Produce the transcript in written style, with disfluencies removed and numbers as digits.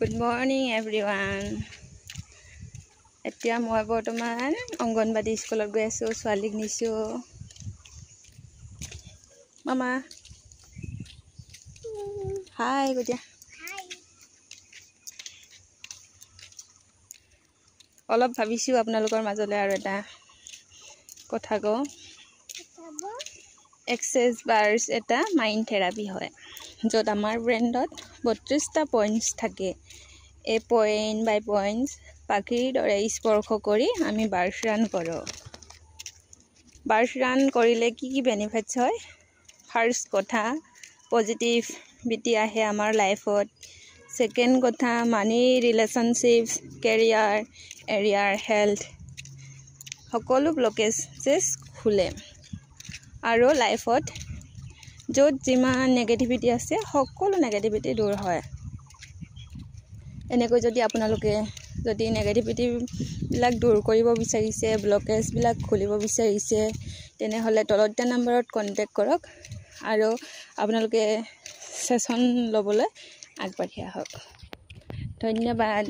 Good morning everyone. এতিয়া মই বৰ্তমান অংগনবাদী স্কুলত গৈ আছো ছোৱালীক নিছো মামা হাই গতিয়া হাই অলপ ভাবিছো আপোনালোকৰ মাজলৈ আৰু এটা কথা কও এক্সেস বাৰ্স এটা মাইন্ড থেৰাপি হয় যত আমাৰ ব্ৰেইনত 32টা পইণ্টস থাকে এ পইণ্ট বাই পইণ্টস পাখিৰ দৰে স্পৰ্শ কৰি আমি বাৰ্স ৰান কৰো বাৰ্স ৰান কৰিলে কি কি বেনিফিটস হয় ফাৰ্স্ট কথা পজিটিভিটি আহে আমাৰ লাইফত সেকেন্ড কথা মানি ৰিলেশনशिপস কেৰিয়াৰ এৰিয়াৰ হেলথ সকলো ব্লকেজেস খুলে আৰু লাইফত যত যিমান নেগেটিভিটি আছে সকলো নেগেটিভিটি দূৰ হয় এনেকৈ যদি আপোনালোকে যদি নেগেটিভিটি বিলাক দূৰ কৰিব বিচাৰিছে ব্লকেজ বিলাক খুলিব বিচাৰিছে তেনেহলে তলত দিয়া নম্বৰত কন্টাক্ট কৰক আৰু আপোনালোকে সেশন লবলৈ আগবাঢ়ি আহক ধন্যবাদ